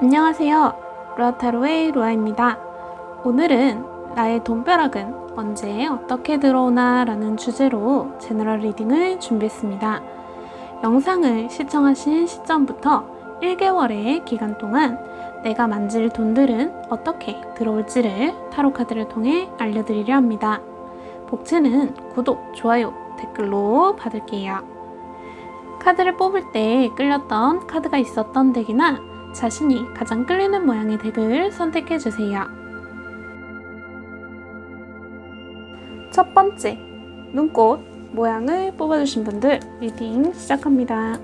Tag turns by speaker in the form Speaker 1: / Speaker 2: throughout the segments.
Speaker 1: 안녕하세요. 루아타로의 루아입니다. 오늘은 나의 돈벼락은 언제 어떻게 들어오나 라는 주제로 제너럴 리딩을 준비했습니다. 영상을 시청하신 시점부터 1개월의 기간 동안 내가 만질 돈들은 어떻게 들어올지를 타로 카드를 통해 알려드리려 합니다. 복채는 구독, 좋아요, 댓글로 받을게요. 카드를 뽑을 때 끌렸던 카드가 있었던 덱이나 자신이 가장 끌리는 모양의 덱을 선택해주세요. 첫 번째, 눈꽃 모양을 뽑아주신 분들 리딩 시작합니다.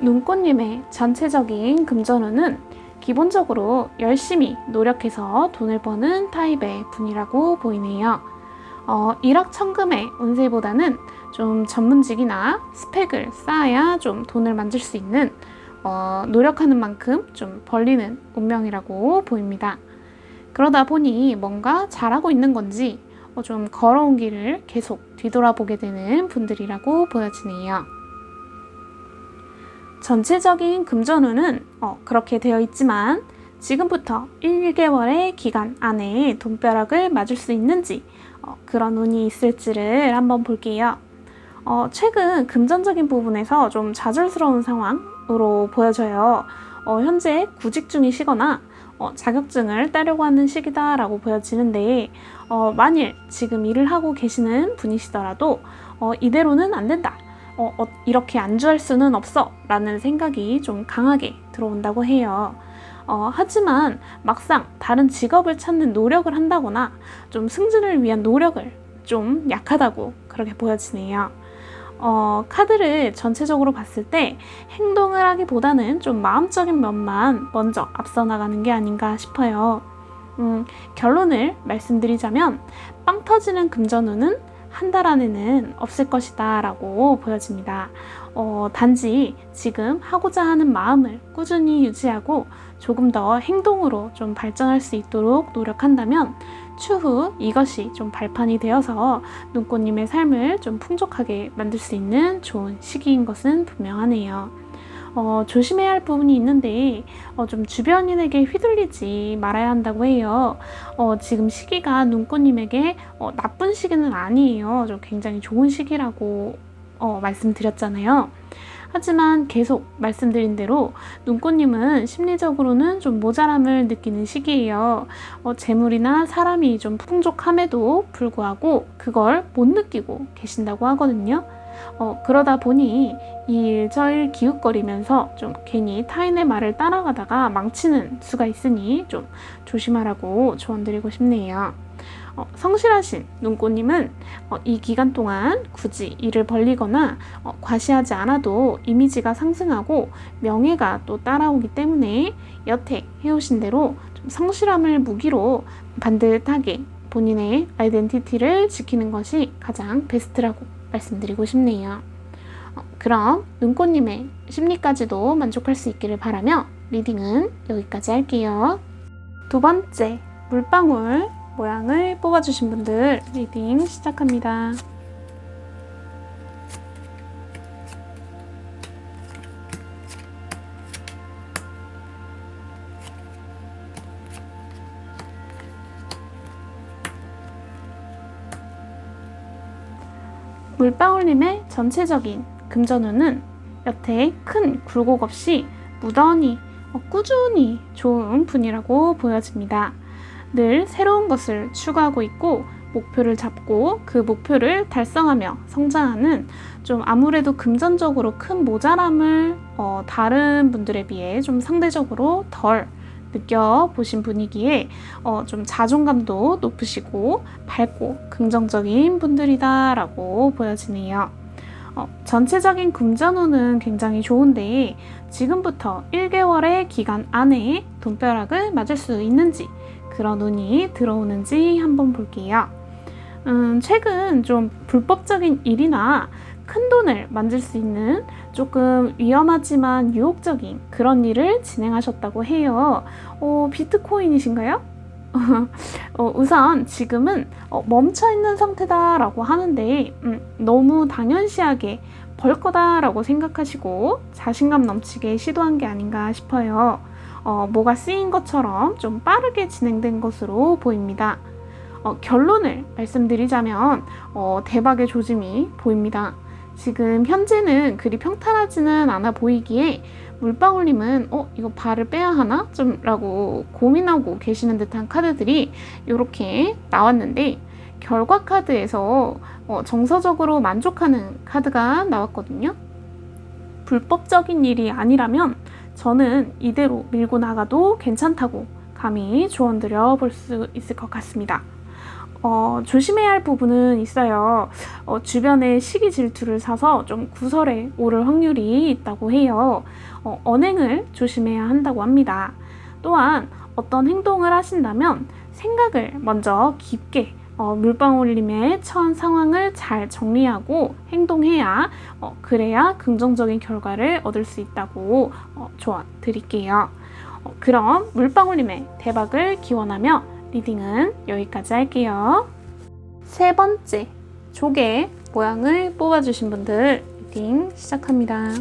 Speaker 1: 눈꽃님의 전체적인 금전운은 기본적으로 열심히 노력해서 돈을 버는 타입의 분이라고 보이네요. 일확천금의 운세보다는 좀 전문직이나 스펙을 쌓아야 좀 돈을 만질 수 있는 노력하는 만큼 좀 벌리는 운명이라고 보입니다. 그러다 보니 뭔가 잘하고 있는 건지 좀 걸어온 길을 계속 뒤돌아보게 되는 분들이라고 보여지네요. 전체적인 금전운은 그렇게 되어 있지만 지금부터 1개월의 기간 안에 돈벼락을 맞을 수 있는지 그런 운이 있을지를 한번 볼게요. 최근 금전적인 부분에서 좀 좌절스러운 상황으로 보여져요. 현재 구직 중이시거나 자격증을 따려고 하는 시기다라고 보여지는데 만일 지금 일을 하고 계시는 분이시더라도 이대로는 안 된다. 이렇게 안주할 수는 없어 라는 생각이 좀 강하게 들어온다고 해요. 하지만 막상 다른 직업을 찾는 노력을 한다거나 좀 승진을 위한 노력을 좀 약하다고 그렇게 보여지네요. 카드를 전체적으로 봤을 때 행동을 하기보다는 좀 마음적인 면만 먼저 앞서 나가는 게 아닌가 싶어요. 결론을 말씀드리자면 빵 터지는 금전운은 한 달 안에는 없을 것이다 라고 보여집니다. 단지 지금 하고자 하는 마음을 꾸준히 유지하고 조금 더 행동으로 좀 발전할 수 있도록 노력한다면 추후 이것이 좀 발판이 되어서 눈꽃님의 삶을 좀 풍족하게 만들 수 있는 좋은 시기인 것은 분명하네요. 조심해야 할 부분이 있는데 좀 주변인에게 휘둘리지 말아야 한다고 해요. 지금 시기가 눈꽃님에게 나쁜 시기는 아니에요. 좀 굉장히 좋은 시기라고 말씀드렸잖아요. 하지만 계속 말씀드린 대로 눈꽃님은 심리적으로는 좀 모자람을 느끼는 시기예요. 재물이나 사람이 좀 풍족함에도 불구하고 그걸 못 느끼고 계신다고 하거든요. 그러다 보니 일저일 기웃거리면서 좀 괜히 타인의 말을 따라가다가 망치는 수가 있으니 좀 조심하라고 조언드리고 싶네요. 성실하신 눈꽃님은 이 기간 동안 굳이 일을 벌리거나 과시하지 않아도 이미지가 상승하고 명예가 또 따라오기 때문에 여태 해오신 대로 좀 성실함을 무기로 반듯하게 본인의 아이덴티티를 지키는 것이 가장 베스트라고 말씀드리고 싶네요. 그럼 눈꽃님의 심리까지도 만족할 수 있기를 바라며 리딩은 여기까지 할게요. 두 번째, 물방울 모양을 뽑아주신 분들 리딩 시작합니다. 물방울님의 전체적인 금전운은 여태 큰 굴곡 없이 무던히 꾸준히 좋은 분이라고 보여집니다. 늘 새로운 것을 추구하고 있고 목표를 잡고 그 목표를 달성하며 성장하는 좀 아무래도 금전적으로 큰 모자람을 다른 분들에 비해 좀 상대적으로 덜 느껴보신 분이기에 좀 자존감도 높으시고 밝고 긍정적인 분들이다라고 보여지네요. 전체적인 금전운은 굉장히 좋은데 지금부터 1개월의 기간 안에 돈벼락을 맞을 수 있는지 그런 운이 들어오는지 한번 볼게요. 최근 좀 불법적인 일이나 큰 돈을 만질 수 있는 조금 위험하지만 유혹적인 그런 일을 진행하셨다고 해요. 비트코인이신가요? 우선 지금은 멈춰있는 상태다라고 하는데 너무 당연시하게 벌 거다라고 생각하시고 자신감 넘치게 시도한 게 아닌가 싶어요. 뭐가 쓰인 것처럼 좀 빠르게 진행된 것으로 보입니다. 결론을 말씀드리자면 대박의 조짐이 보입니다. 지금 현재는 그리 평탄하지는 않아 보이기에 물방울님은 이거 발을 빼야 하나? 좀 라고 고민하고 계시는 듯한 카드들이 이렇게 나왔는데 결과 카드에서 정서적으로 만족하는 카드가 나왔거든요. 불법적인 일이 아니라면 저는 이대로 밀고 나가도 괜찮다고 감히 조언드려 볼 수 있을 것 같습니다. 조심해야 할 부분은 있어요. 주변에 시기 질투를 사서 좀 구설에 오를 확률이 있다고 해요. 언행을 조심해야 한다고 합니다. 또한 어떤 행동을 하신다면 생각을 먼저 깊게 물방울님의 처한 상황을 잘 정리하고 행동해야 그래야 긍정적인 결과를 얻을 수 있다고 조언 드릴게요. 그럼 물방울님의 대박을 기원하며 리딩은 여기까지 할게요. 세 번째, 조개 모양을 뽑아주신 분들 리딩 시작합니다.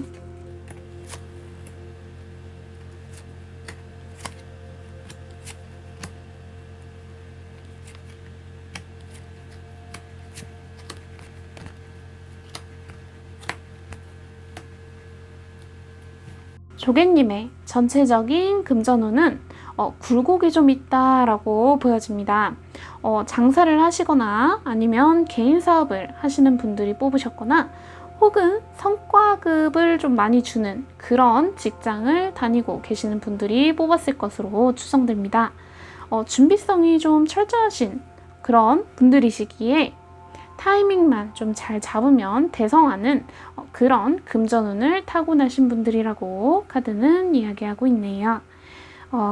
Speaker 1: 조개님의 전체적인 금전운은 굴곡이 좀 있다라고 보여집니다. 장사를 하시거나 아니면 개인 사업을 하시는 분들이 뽑으셨거나 혹은 성과급을 좀 많이 주는 그런 직장을 다니고 계시는 분들이 뽑았을 것으로 추정됩니다. 준비성이 좀 철저하신 그런 분들이시기에 타이밍만 좀 잘 잡으면 대성하는 그런 금전운을 타고나신 분들이라고 카드는 이야기하고 있네요.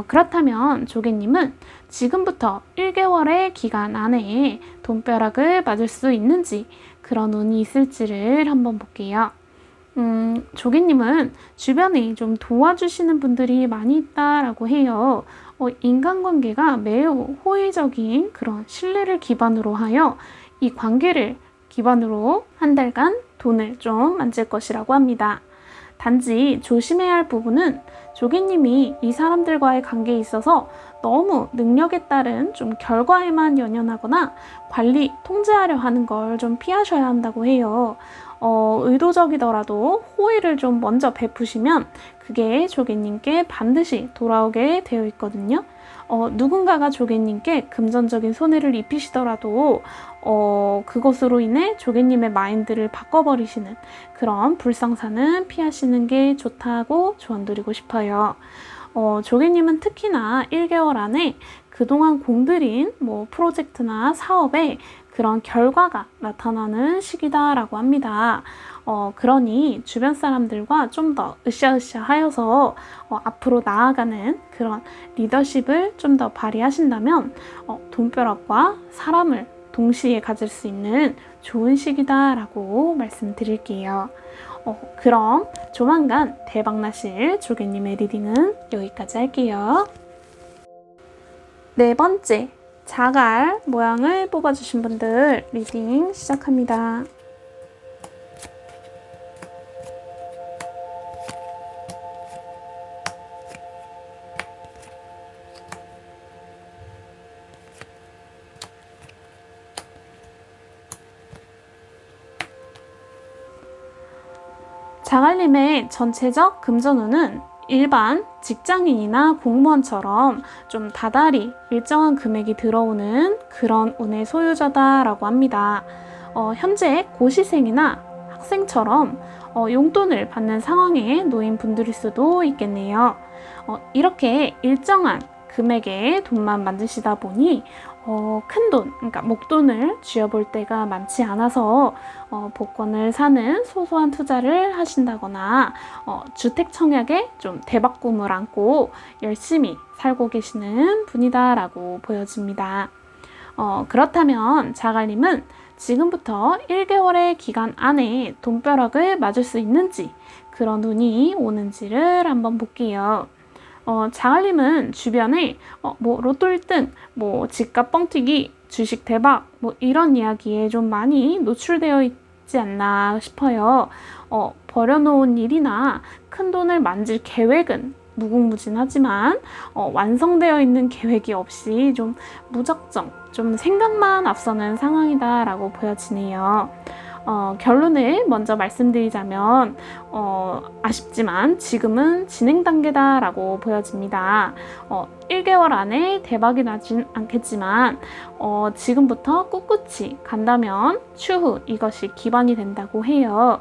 Speaker 1: 그렇다면 조개님은 지금부터 1개월의 기간 안에 돈벼락을 맞을 수 있는지 그런 운이 있을지를 한번 볼게요. 조개님은 주변에 좀 도와주시는 분들이 많이 있다라고 해요. 인간관계가 매우 호의적인 그런 신뢰를 기반으로 하여 이 관계를 기반으로 한 달간 돈을 좀 만질 것이라고 합니다. 단지 조심해야 할 부분은 조개님이 이 사람들과의 관계에 있어서 너무 능력에 따른 좀 결과에만 연연하거나 관리, 통제하려 하는 걸 좀 피하셔야 한다고 해요. 의도적이더라도 호의를 좀 먼저 베푸시면 그게 조개님께 반드시 돌아오게 되어 있거든요. 누군가가 조개님께 금전적인 손해를 입히시더라도 그것으로 인해 조개님의 마인드를 바꿔버리시는 그런 불상사는 피하시는 게 좋다고 조언드리고 싶어요. 조개님은 특히나 1개월 안에 그동안 공들인 프로젝트나 사업에 그런 결과가 나타나는 시기다라고 합니다. 그러니 주변 사람들과 좀 더 으쌰으쌰 하여서 앞으로 나아가는 그런 리더십을 좀 더 발휘하신다면 돈벼락과 사람을 동시에 가질 수 있는 좋은 시기다라고 말씀드릴게요. 그럼 조만간 대박나실 조개님의 리딩은 여기까지 할게요. 네 번째, 자갈 모양을 뽑아주신 분들 리딩 시작합니다. 자갈님의 전체적 금전운은 일반 직장인이나 공무원처럼 좀 다달이 일정한 금액이 들어오는 그런 운의 소유자다라고 합니다. 현재 고시생이나 학생처럼 용돈을 받는 상황에 놓인 분들일 수도 있겠네요. 이렇게 일정한 금액의 돈만 만드시다 보니 큰 돈, 그러니까 목돈을 쥐어볼 때가 많지 않아서 복권을 사는 소소한 투자를 하신다거나 주택 청약에 좀 대박 꿈을 안고 열심히 살고 계시는 분이다라고 보여집니다. 그렇다면 자갈님은 지금부터 1개월의 기간 안에 돈벼락을 맞을 수 있는지 그런 운이 오는지를 한번 볼게요. 자갈님은 주변에 로또 1등, 집값 뻥튀기, 주식 대박 이런 이야기에 좀 많이 노출되어 있지 않나 싶어요. 벌여놓은 일이나 큰 돈을 만질 계획은 무궁무진하지만 완성되어 있는 계획이 없이 좀 무작정 좀 생각만 앞서는 상황이다라고 보여지네요. 결론을 먼저 말씀드리자면 아쉽지만 지금은 진행 단계다라고 보여집니다. 1개월 안에 대박이 나진 않겠지만 지금부터 꿋꿋이 간다면 추후 이것이 기반이 된다고 해요.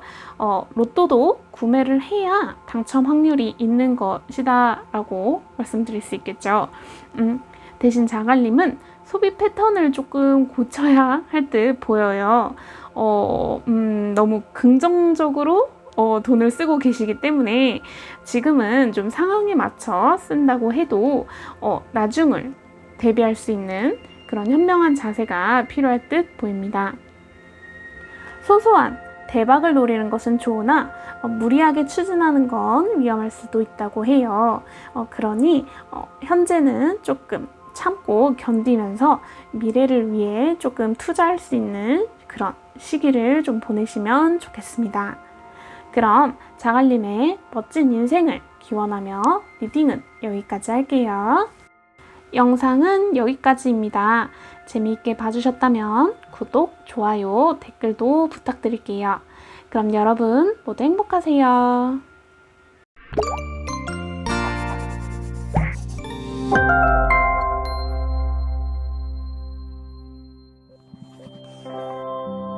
Speaker 1: 로또도 구매를 해야 당첨 확률이 있는 것이다 라고 말씀드릴 수 있겠죠. 대신 자갈님은 소비 패턴을 조금 고쳐야 할 듯 보여요. 너무 긍정적으로 돈을 쓰고 계시기 때문에 지금은 좀 상황에 맞춰 쓴다고 해도 나중을 대비할 수 있는 그런 현명한 자세가 필요할 듯 보입니다. 소소한 대박을 노리는 것은 좋으나 무리하게 추진하는 건 위험할 수도 있다고 해요. 그러니 현재는 조금 참고 견디면서 미래를 위해 조금 투자할 수 있는 그런 시기를 좀 보내시면 좋겠습니다. 그럼 자갈님의 멋진 인생을 기원하며 리딩은 여기까지 할게요. 영상은 여기까지입니다. 재미있게 봐주셨다면 구독, 좋아요, 댓글도 부탁드릴게요. 그럼 여러분 모두 행복하세요.